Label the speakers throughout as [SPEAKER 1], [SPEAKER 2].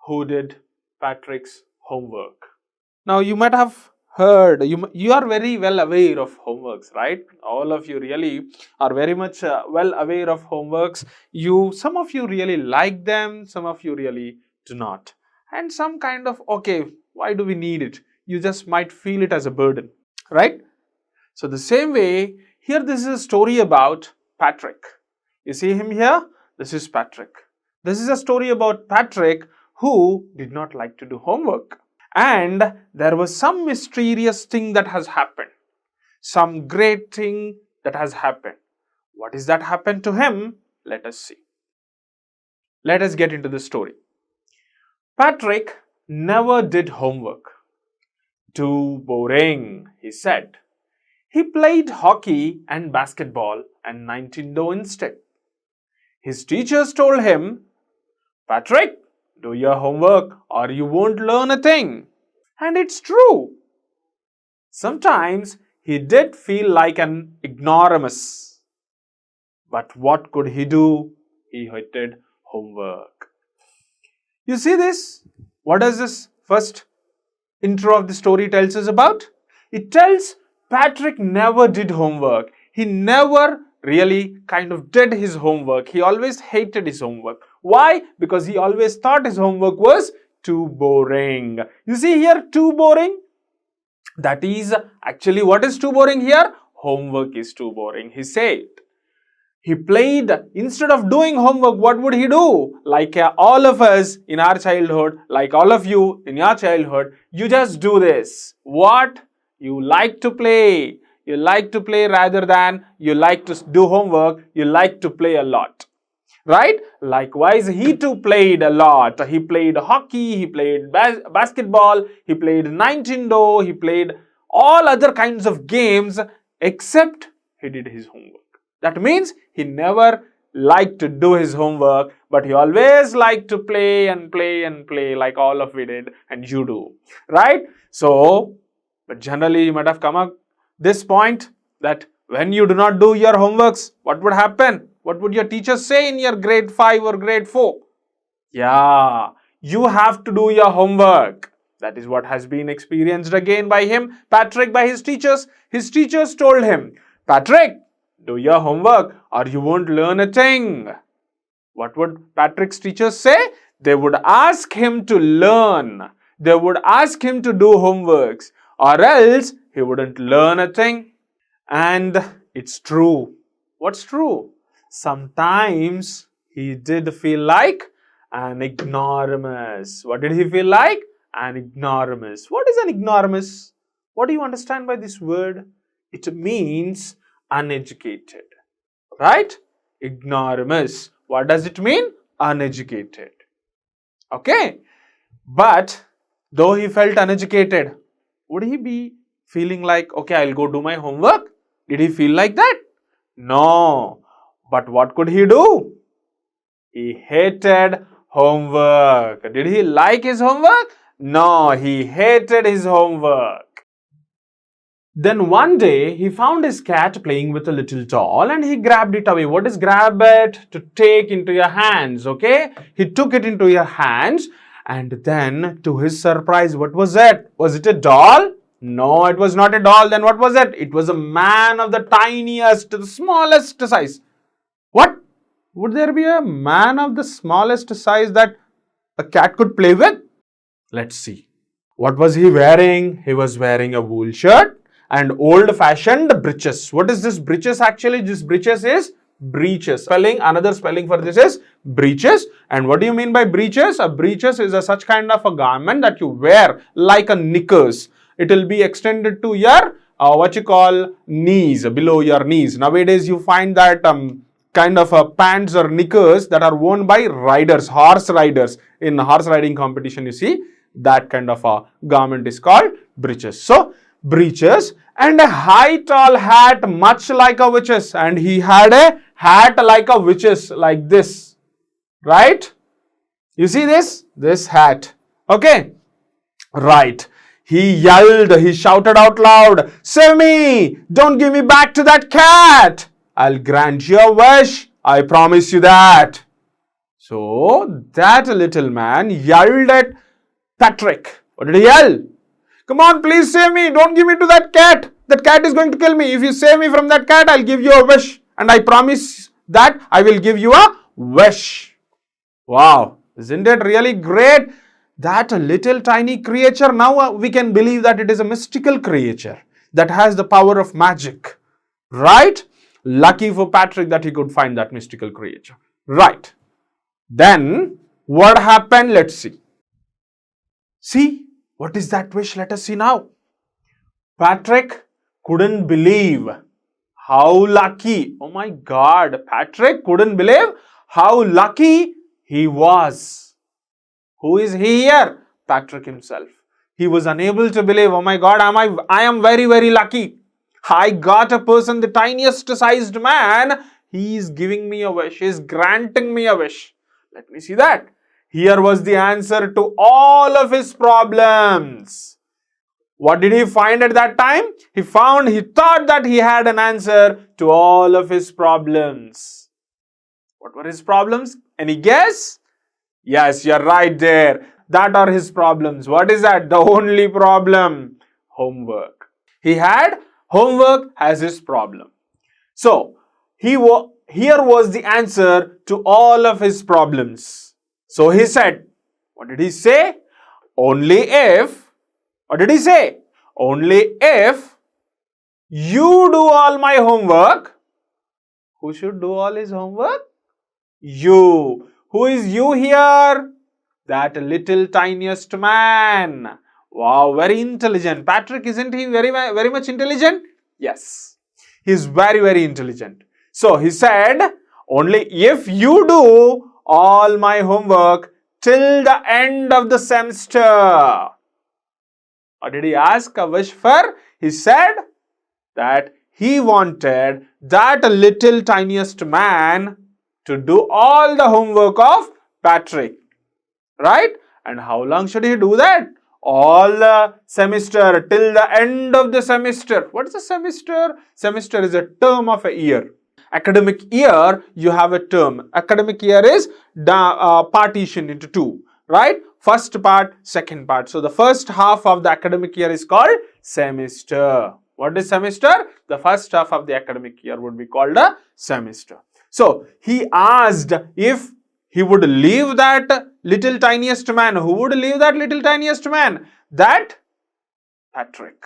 [SPEAKER 1] who did Patrick's homework. Now you might have heard, you are very well aware of homeworks, right? All of you really are very much well aware of homeworks. Some of you really like them, some of you really do not. And some kind of, okay, why do we need it? You just might feel it as a burden, right? So the same way, here this is a story about Patrick. You see him here? This is Patrick. This is a story about Patrick who did not like to do homework. And there was some mysterious thing that has happened. Some great thing that has happened. What is that happened to him? Let us see. Let us get into the story. Patrick never did homework. Too boring, he said. He played hockey and basketball and Nintendo instead. His teachers told him, Patrick, do your homework or you won't learn a thing. And it's true. Sometimes he did feel like an ignoramus. But what could he do? He hated homework. You see this? What does this first intro of the story tells us about? It tells Patrick never did homework. He never really kind of did his homework. He always hated his homework. Why? Because he always thought his homework was too boring. You see here, too boring? That is actually what is too boring here? Homework is too boring, he said. He played, instead of doing homework, what would he do? Like all of us in our childhood, like all of you in your childhood, you just do this. What? You like to play. You like to play rather than you like to do homework. You like to play a lot. Right? Likewise, he too played a lot. He played hockey, he played basketball, he played Nintendo, he played all other kinds of games except he did his homework. That means he never liked to do his homework, but he always liked to play and play and play like all of we did and you do. Right? So, but generally you might have come up this point that when you do not do your homeworks, what would happen? What would your teachers say in your grade 5 or grade 4? Yeah, you have to do your homework. That is what has been experienced again by him, Patrick, by his teachers. His teachers told him, Patrick, do your homework or you won't learn a thing. What would Patrick's teachers say? They would ask him to learn. They would ask him to do homeworks or else he wouldn't learn a thing. And it's true. What's true? Sometimes he did feel like an ignoramus. What did he feel like? An ignoramus. What is an ignoramus? What do you understand by this word? It means uneducated. Right? Ignoramus. What does it mean? Uneducated. Okay. But though he felt uneducated, would he be feeling like, okay, I'll go do my homework? Did he feel like that? No. But what could he do? He hated homework. Did he like his homework? No, he hated his homework. Then one day, he found his cat playing with a little doll and he grabbed it away. What is grab it? To take into your hands, okay? He took it into your hands and then to his surprise, what was it? Was it a doll? No, it was not a doll. Then what was it? It was a man of the tiniest, the smallest size. What? Would there be a man of the smallest size that a cat could play with? Let's see. What was he wearing? He was wearing a wool shirt and old-fashioned breeches. What is this breeches actually? This breeches is breeches. Another spelling for this is breeches. And what do you mean by breeches? A breeches is such kind of a garment that you wear like a knickers. It will be extended to your what you call knees, below your knees. Nowadays you find that kind of pants or knickers that are worn by riders, horse riders. In horse riding competition, you see that kind of a garment is called breeches. So breeches and a high tall hat much like a witch's, and he had a hat like a witch's like this, right? You see this hat, okay, right? He yelled, he shouted out loud, save me, don't give me back to that cat. I'll grant you a wish, I promise you that. So that little man yelled at Patrick. What did he yell? Come on, please save me. Don't give me to that cat. That cat is going to kill me. If you save me from that cat, I'll give you a wish. And I promise that I will give you a wish. Wow. Isn't it really great? That little tiny creature, now we can believe that it is a mystical creature that has the power of magic. Right? Lucky for Patrick that he could find that mystical creature. Right. Then, what happened? Let's see. See, what is that wish? Let us see now. Patrick couldn't believe how lucky. Oh my God, Patrick couldn't believe how lucky he was. Who is he here? Patrick himself. He was unable to believe, oh my God, I am very, very lucky. I got a person, the tiniest sized man. He is giving me a wish. He is granting me a wish. Let me see that. Here was the answer to all of his problems. What did he find at that time? He thought that he had an answer to all of his problems. What were his problems? Any guess? Yes, you're right there. That are his problems. What is that? The only problem? Homework. He had homework as his problem. So, here was the answer to all of his problems. So he said, what did he say? Only if, what did he say? Only if you do all my homework. Who should do all his homework? You. Who is you here? That little tiniest man. Wow, very intelligent. Patrick, isn't he very much intelligent? Yes, he's very, very intelligent. So he said, only if you do all my homework till the end of the semester. What did he ask a wish for? He said that he wanted that little tiniest man to do all the homework of Patrick. Right? And how long should he do that? All the semester, till the end of the semester. What is a semester? Semester is a term of a year. Academic year, you have a term. Academic year is partitioned into two, right? First part, second part. So the first half of the academic year is called semester. What is semester? The first half of the academic year would be called a semester. So he asked if he would leave that little tiniest man. Who would leave that little tiniest man? That Patrick.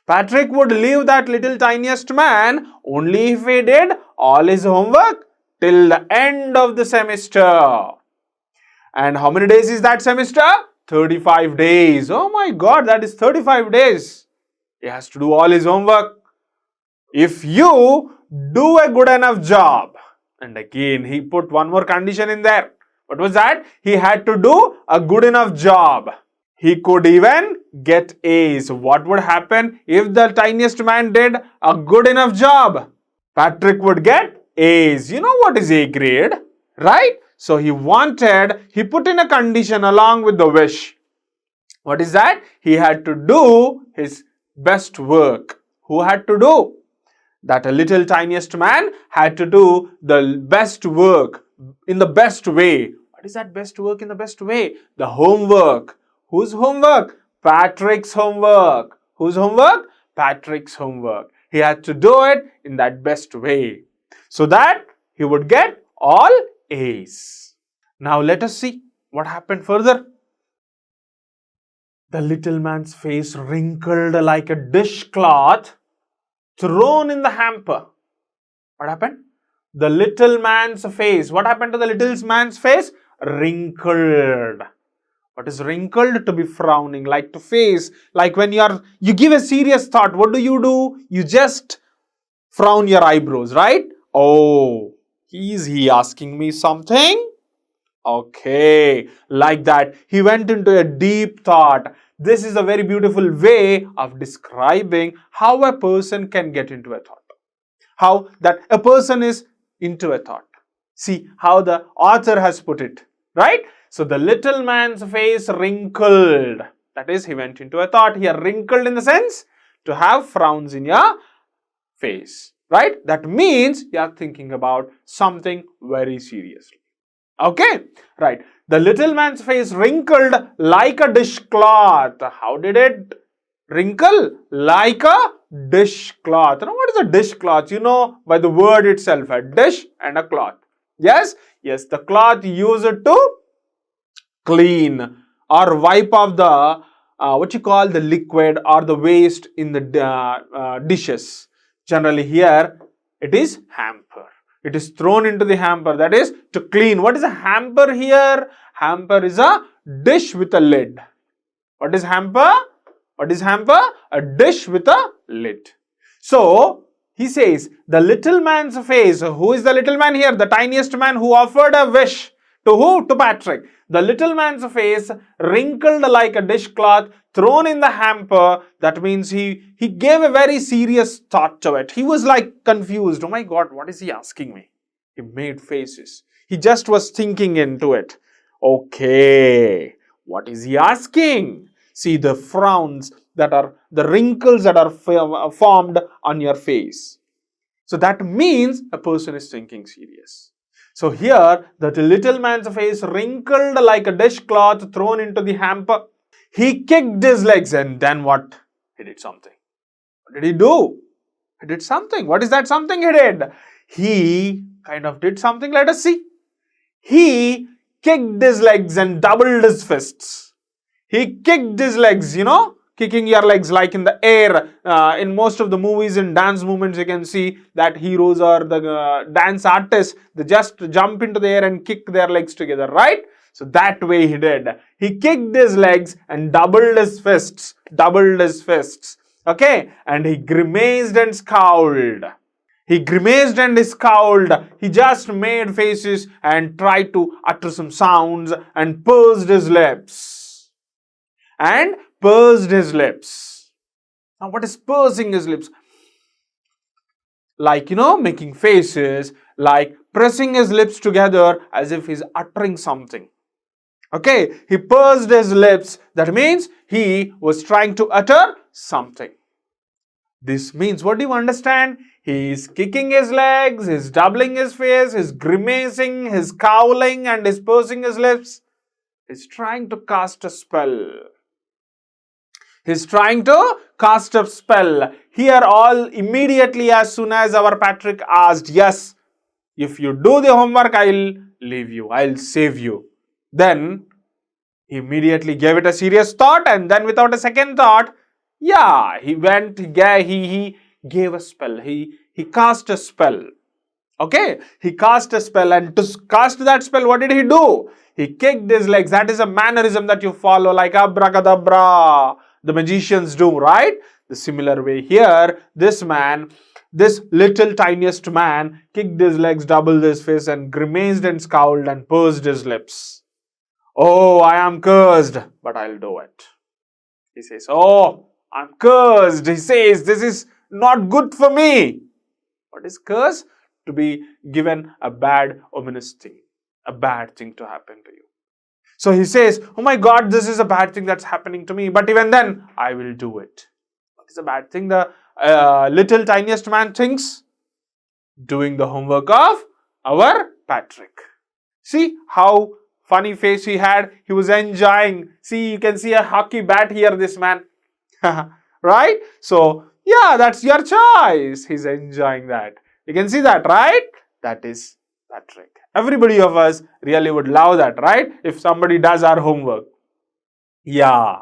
[SPEAKER 1] Patrick would leave that little tiniest man only if he did all his homework till the end of the semester. And how many days is that semester? 35 days. Oh my God, that is 35 days. He has to do all his homework. If you do a good enough job. And again, he put one more condition in there. What was that? He had to do a good enough job. He could even get A's. What would happen if the tiniest man did a good enough job? Patrick would get A's. You know what is A grade, right? So he put in a condition along with the wish. What is that? He had to do his best work. Who had to do? That a little tiniest man had to do the best work in the best way. What is that best work in the best way? The homework. Whose homework? Patrick's homework. Whose homework? Patrick's homework. He had to do it in that best way so that he would get all A's. Now let us see what happened further. The little man's face wrinkled like a dishcloth thrown in the hamper. What happened? The little man's face. What happened to the little man's face? Wrinkled. What is wrinkled? To be frowning, like to face. Like when you give a serious thought, what do? You just frown your eyebrows, right? Oh, is he asking me something? Okay, like that. He went into a deep thought. This is a very beautiful way of describing how a person can get into a thought. How that a person is into a thought. See how the author has put it, right? So the little man's face wrinkled. That is, he went into a thought. Here, wrinkled in the sense to have frowns in your face, right? That means you are thinking about something very seriously. Okay, right. The little man's face wrinkled like a dishcloth. How did it wrinkle? Like a dishcloth. Now, what is a dishcloth? You know by the word itself, a dish and a cloth. Yes? Yes, the cloth used to clean or wipe off the what you call the liquid or the waste in the dishes. Generally here it is hamper. It is thrown into the hamper, that is to clean. What is a hamper here? Hamper is a dish with a lid. What is hamper? What is hamper? A dish with a lid. So he says the little man's face. Who is the little man here? The tiniest man who offered a wish. To who? To Patrick. The little man's face wrinkled like a dishcloth thrown in the hamper. That means he gave a very serious thought to it. He was like confused. Oh my God, what is he asking me? He made faces. He just was thinking into it. Okay, what is he asking? See the frowns that are, the wrinkles that are formed on your face. So that means a person is thinking serious. So here, the little man's face wrinkled like a dishcloth thrown into the hamper. He kicked his legs and then what? He did something. What did he do? He did something. What is that something he did? He kind of did something. Let us see. He kicked his legs and doubled his fists. He kicked his legs, you know, kicking your legs like in the air. In most of the movies and dance movements, you can see that heroes or the dance artists, they just jump into the air and kick their legs together, right? So that way he did. He kicked his legs and doubled his fists. Okay, and he grimaced and scowled. He grimaced and scowled. He just made faces and tried to utter some sounds and pursed his lips. Now what is pursing his lips? Like, you know, making faces, like pressing his lips together as if he's uttering something. Okay, he pursed his lips. That means he was trying to utter something. This means, what do you understand? He is kicking his legs, he's doubling his face, he's grimacing, he's scowling and he's pursing his lips. He's trying to cast a spell. He's trying to cast a spell. Here all immediately as soon as our Patrick asked, yes, if you do the homework, I'll leave you, I'll save you. Then he immediately gave it a serious thought and then without a second thought, yeah, he gave a spell. He cast a spell. Okay, he cast a spell and to cast that spell, what did he do? He kicked his legs. That is a mannerism that you follow like abracadabra. The magicians do, right? The similar way here, this man, this little tiniest man, kicked his legs, doubled his face and grimaced and scowled and pursed his lips. Oh, I am cursed, but I'll do it. He says, oh, I'm cursed. He says, this is not good for me. What is curse? To be given a bad, ominous thing, a bad thing to happen to you. So he says, oh my God, this is a bad thing that's happening to me. But even then, I will do it. What is a bad thing the little tiniest man thinks? Doing the homework of our Patrick. See how funny face he had? He was enjoying. See, you can see a hockey bat here, this man. Right? So, yeah, that's your choice. He's enjoying that. You can see that, right? That is Patrick. Everybody of us really would love that, right? If somebody does our homework. Yeah.